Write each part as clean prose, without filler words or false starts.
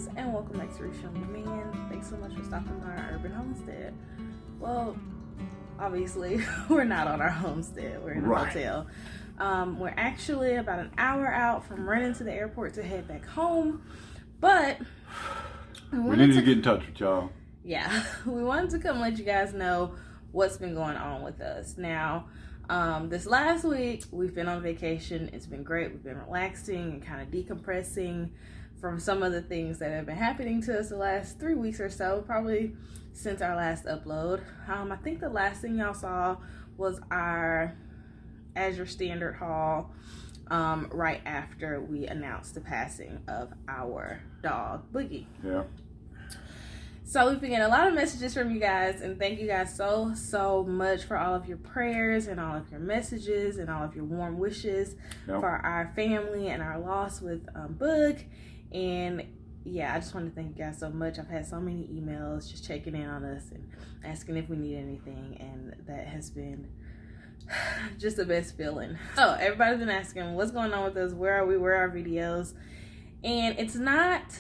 Greetings and welcome back to Richoux Man. Thanks so much for stopping by our urban homestead. Well, obviously we're not on our homestead, we're in a hotel. We're actually about an hour out from running to the airport to head back home, but we needed to get in touch with y'all. Yeah, we wanted to come let you guys know what's been going on with us. Now, this last week we've been on vacation. It's been great. We've been relaxing and kind of decompressing from some of the things that have been happening to us the last 3 weeks or so, probably since our last upload. I think the last thing y'all saw was our As Your Standard haul right after we announced the passing of our dog, Boogie. Yeah. So we've been getting a lot of messages from you guys, and thank you guys so much for all of your prayers and all of your messages and all of your warm wishes for our family and our loss with Boog. And yeah, I just want to thank you guys so much. I've had so many emails just checking in on us and asking if we need anything, and that has been just the best feeling. So everybody's been asking what's going on with us, where are we, where are our videos, and it's not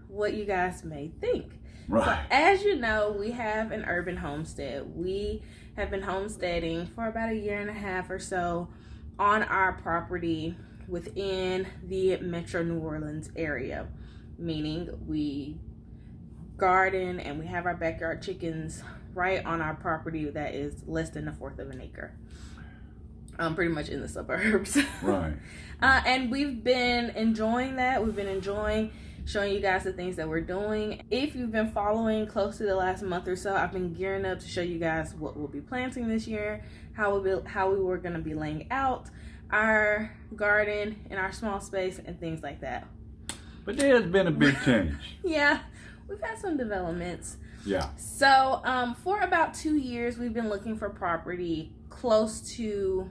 what you guys may think. Right. So, as you know, we have an urban homestead. We have been homesteading for about 1.5 years or so on our property within the Metro New Orleans area, meaning we garden and we have our backyard chickens right on our property that is less than 1/4 of an acre. Pretty much in the suburbs. Right. And we've been enjoying that. We've been enjoying showing you guys the things that we're doing. If you've been following close to the last month or so, I've been gearing up to show you guys what we'll be planting this year, how we were going to be laying out our garden in our small space and things like that. But there's been a big change. Yeah, we've had some developments. Yeah. So for about 2 years, we've been looking for property close to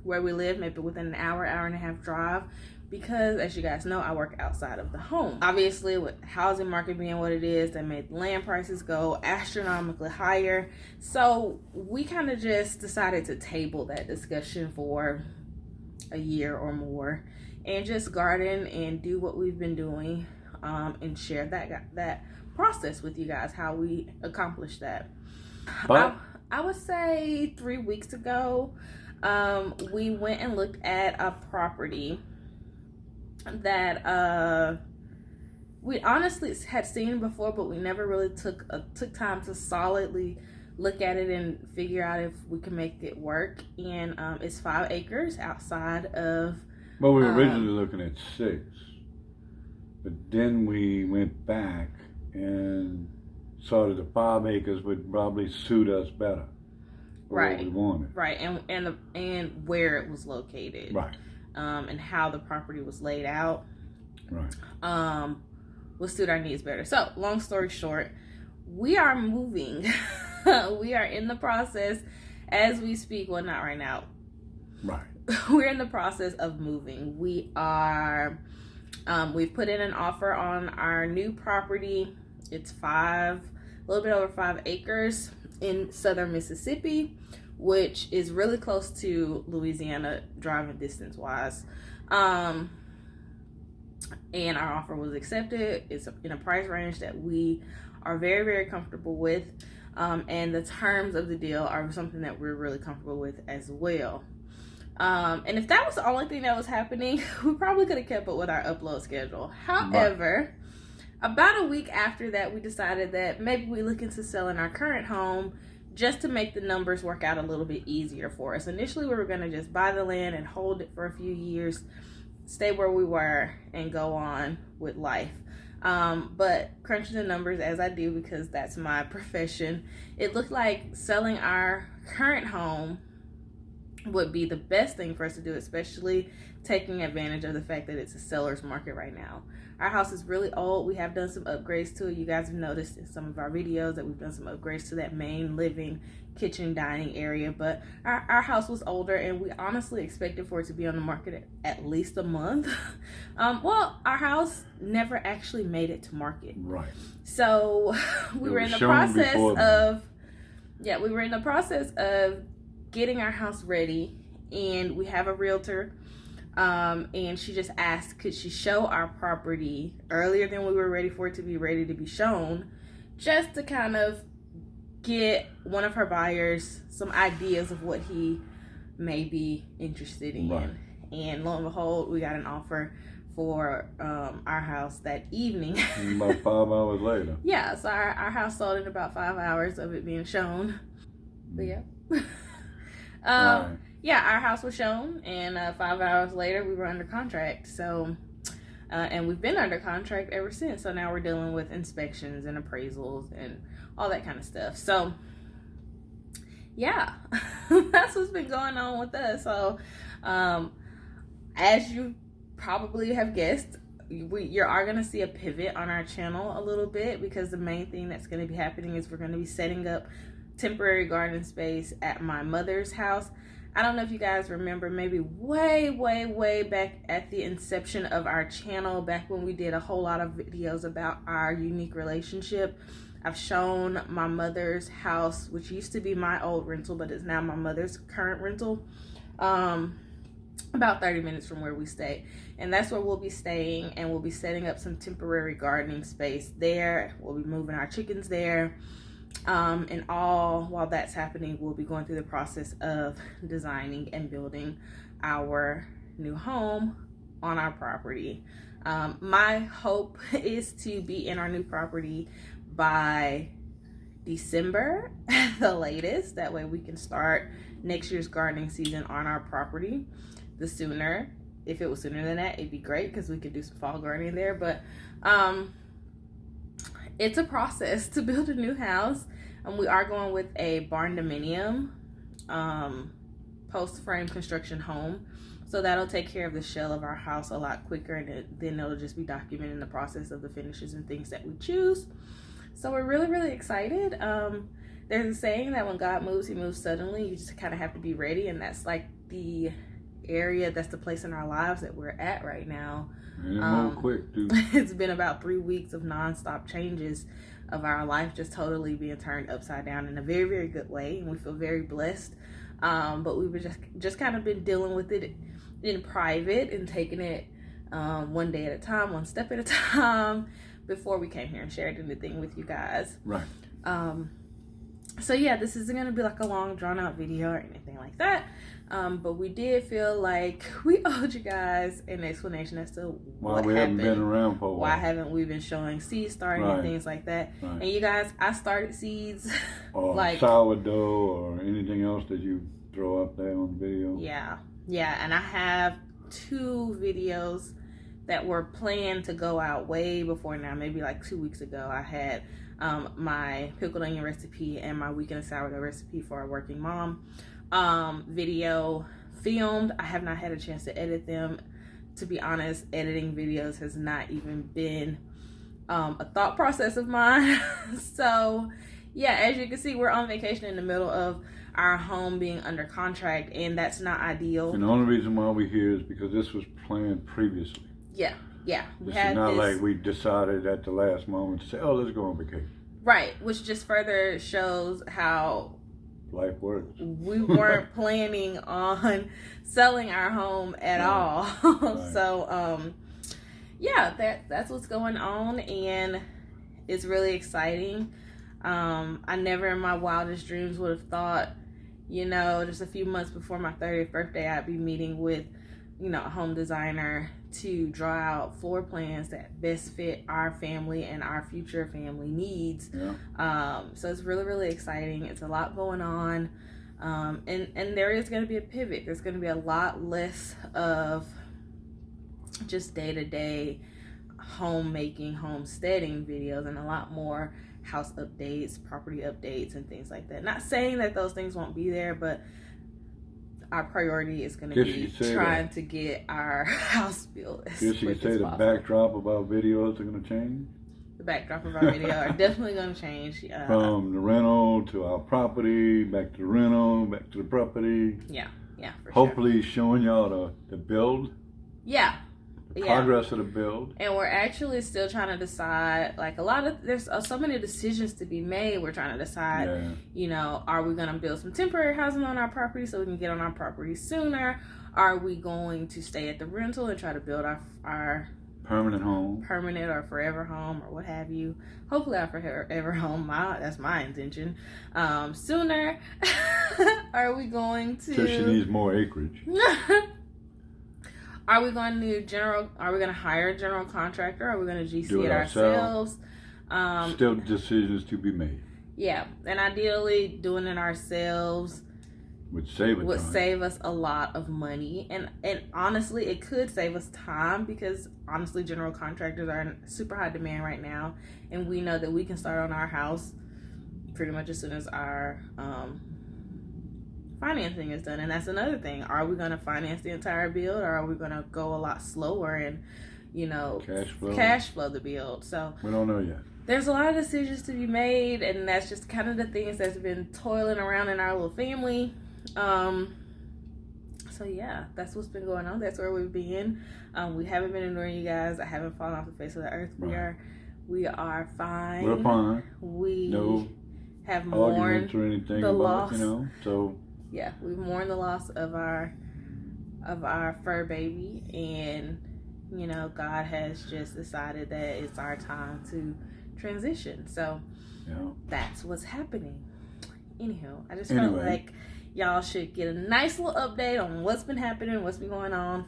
where we live, maybe within an hour and a half drive, because as you guys know, I work outside of the home. Obviously, with housing market being what it is, that made land prices go astronomically higher. So we kind of just decided to table that discussion for a year or more and just garden and do what we've been doing, and share that process with you guys, how we accomplished that. But I would say 3 weeks ago, we went and looked at a property that we honestly had seen before, but we never really took time to solidly look at it and figure out if we can make it work. And it's 5 acres outside of. Well, we were originally looking at 6, but then we went back and saw that the 5 acres would probably suit us better. Right. What we wanted. Right, and where it was located. Right. And how the property was laid out. Right. Will suit our needs better. So, long story short, we are moving. We are in the process as we speak. Well, not right now. Right. We're in the process of moving. We are. We've put in an offer on our new property. It's a little bit over 5 acres in southern Mississippi, which is really close to Louisiana driving distance wise. And our offer was accepted. It's in a price range that we are very, very comfortable with. And the terms of the deal are something that we're really comfortable with as well. And if that was the only thing that was happening, we probably could have kept up with our upload schedule. However, about a week after that, we decided that maybe we look into selling our current home just to make the numbers work out a little bit easier for us. Initially, we were going to just buy the land and hold it for a few years, stay where we were, and go on with life. But crunching the numbers as I do, because that's my profession, it looked like selling our current home would be the best thing for us to do, especially taking advantage of the fact that it's a seller's market right now. Our house is really old. We have done some upgrades to it. You guys have noticed in some of our videos that we've done some upgrades to that main living, kitchen, dining area, but our house was older, and we honestly expected for it to be on the market at least a month. Well, our house never actually made it to market. Right. So we were in the process of getting our house ready, and we have a realtor And she just asked, could she show our property earlier than we were ready for it to be ready to be shown, just to kind of get one of her buyers some ideas of what he may be interested in. Right. And lo and behold, we got an offer for our house that evening. About 5 hours later. Yeah, so our house sold in about 5 hours of it being shown. But yeah. Right. Yeah, our house was shown, and 5 hours later we were under contract. So and we've been under contract ever since. So now we're dealing with inspections and appraisals and all that kind of stuff. So yeah, that's what's been going on with us. So as you probably have guessed, you are going to see a pivot on our channel a little bit, because the main thing that's going to be happening is we're going to be setting up temporary garden space at my mother's house. I don't know if you guys remember, maybe way back at the inception of our channel, back when we did a whole lot of videos about our unique relationship. I've shown my mother's house, which used to be my old rental, but is now my mother's current rental, about 30 minutes from where we stay. And that's where we'll be staying, and we'll be setting up some temporary gardening space there. We'll be moving our chickens there. And all while that's happening, we'll be going through the process of designing and building our new home on our property. My hope is to be in our new property by December at the latest. That way we can start next year's gardening season on our property. The sooner, if it was sooner than that, it'd be great, because we could do some fall gardening there. But it's a process to build a new house, and we are going with a barn dominium post frame construction home, so that'll take care of the shell of our house a lot quicker, and then it'll just be documenting the process of the finishes and things that we choose. So we're really excited. There's a saying that when God moves, he moves suddenly. You just kind of have to be ready, and that's like the area, that's the place in our lives that we're at right now. And it moved quick too. It's been about 3 weeks of nonstop changes of our life just totally being turned upside down in a very good way, and we feel very blessed. But we were just kind of been dealing with it in private and taking it one day at a time, one step at a time, before we came here and shared anything with you guys. Right. So yeah, this isn't going to be like a long drawn out video or anything like that. But we did feel like we owed you guys an explanation as to what we happened. haven't been around for a while. Why haven't we been showing seeds starting and things like that? Right. And you guys, I started seeds. Or like sourdough or anything else that you throw up there on the video. Yeah, and I have 2 videos that were planned to go out way before now, maybe like 2 weeks ago. I had my pickled onion recipe and my weekend of sourdough recipe for a working mom video filmed. I have not had a chance to edit them. To be honest, editing videos has not even been a thought process of mine. So yeah, as you can see, we're on vacation in the middle of our home being under contract, and that's not ideal. And the only reason why we're here is because this was planned previously. Yeah. It's not like we decided at the last moment to say, oh, let's go on vacation. Right, which just further shows how life works. We weren't planning on selling our home at all. Right. So yeah, that's what's going on, and it's really exciting. I never in my wildest dreams would have thought, just a few months before my 30th birthday, I'd be meeting with a home designer to draw out floor plans that best fit our family and our future family needs. Yeah. So it's really exciting. It's a lot going on. And there is going to be a pivot. There's going to be a lot less of just day-to-day homemaking, homesteading videos, and a lot more house updates, property updates, and things like that. Not saying that those things won't be there, but our priority is going to be trying to get our house built as quick as possible. Guess you could say the backdrop of our videos are going to change? The backdrop of our video are definitely going to change. From the rental to our property, back to the rental, back to the property. Yeah, for Hopefully showing y'all the build. Yeah. progress of the build. And we're actually still trying to decide, like there's so many decisions to be made. We're trying to decide, you know, are we going to build some temporary housing on our property so we can get on our property sooner? Are we going to stay at the rental and try to build our permanent home, permanent or forever home, or what have you? Hopefully our forever home. That's my intention. Sooner. Are we going to? So she needs more acreage. Are we going to hire a general contractor? Are we going to GC it ourselves? Still decisions to be made. Yeah, and ideally doing it ourselves would save us a lot of money, and honestly it could save us time, because honestly general contractors are in super high demand right now, and we know that we can start on our house pretty much as soon as our financing is done. And that's another thing. Are we going to finance the entire build, or are we going to go a lot slower and, you know, cash flow the build? So we don't know yet. There's a lot of decisions to be made, and that's just kind of the things that's been toiling around in our little family. So yeah, that's what's been going on. That's where we've been. We haven't been ignoring you guys. I haven't fallen off the face of the earth. Right. We are fine. We're fine. We have mourned or anything the about, loss. You know, so yeah, we've mourned the loss of our fur baby, and you know, God has just decided that it's our time to transition. So that's what's happening. Anyhow, I just felt like y'all should get a nice little update on what's been happening, what's been going on.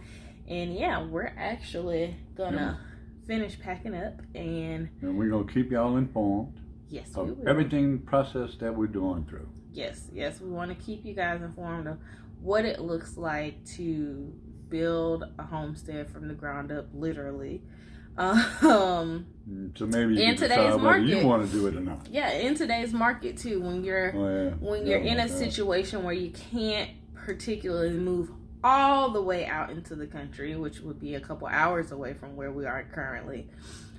And yeah, we're actually gonna finish packing up, and we're gonna keep y'all informed. Yes, of we will. Everything process that we're going through. Yes, we want to keep you guys informed of what it looks like to build a homestead from the ground up, literally. So maybe you can decide whether you want to do it or not. Yeah, in today's market too, when you're in a situation where you can't particularly move all the way out into the country, which would be a couple hours away from where we are currently,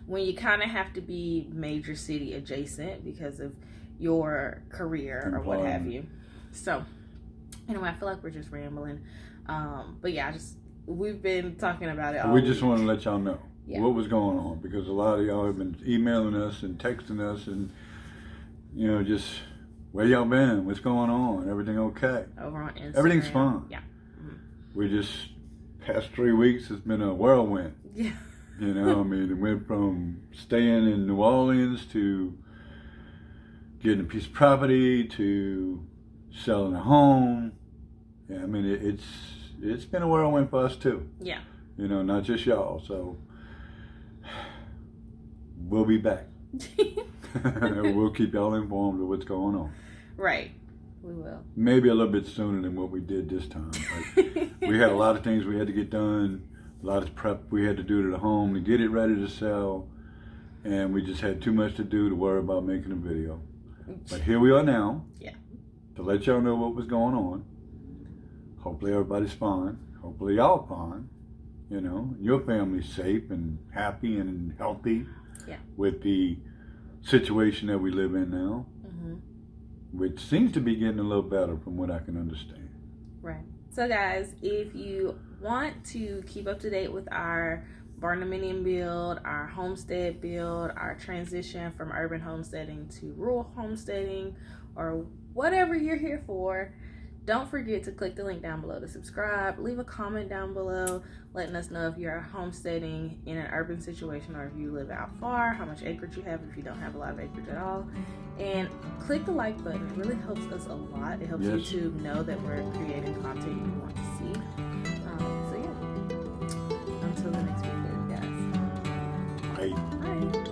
when you kind of have to be major city adjacent because of your career or what have you. So anyway, I feel like we're just rambling, but yeah, we've been talking about it all just want to let y'all know what was going on, because a lot of y'all have been emailing us and texting us, and you know, just where y'all been, what's going on, everything okay? Over on Instagram, everything's fine. Yeah. We just past 3 weeks has been a whirlwind. Yeah. You know, I mean, it went from staying in New Orleans to getting a piece of property to selling a home. Yeah, I mean, it's been a whirlwind for us too. Yeah. You know, not just y'all. So we'll be back. We'll keep y'all informed of what's going on. Right. We will. Maybe a little bit sooner than what we did this time. But we had a lot of things we had to get done, a lot of prep we had to do to the home to get it ready to sell, and we just had too much to do to worry about making a video. But here we are now. Yeah. To let y'all know what was going on. Hopefully everybody's fine. Hopefully y'all fine. You know, your family's safe and happy and healthy. Yeah. With the situation that we live in now. Which seems to be getting a little better from what I can understand. Right. So guys, if you want to keep up to date with our barn-dominium build, our homestead build, our transition from urban homesteading to rural homesteading, or whatever you're here for, don't forget to click the link down below to subscribe. Leave a comment down below letting us know if you're homesteading in an urban situation, or if you live out far, how much acreage you have if you don't have a lot of acreage at all. And click the like button. It really helps us a lot. It helps YouTube know that we're creating content you want to see. So yeah, until the next video, guys. Bye. Bye.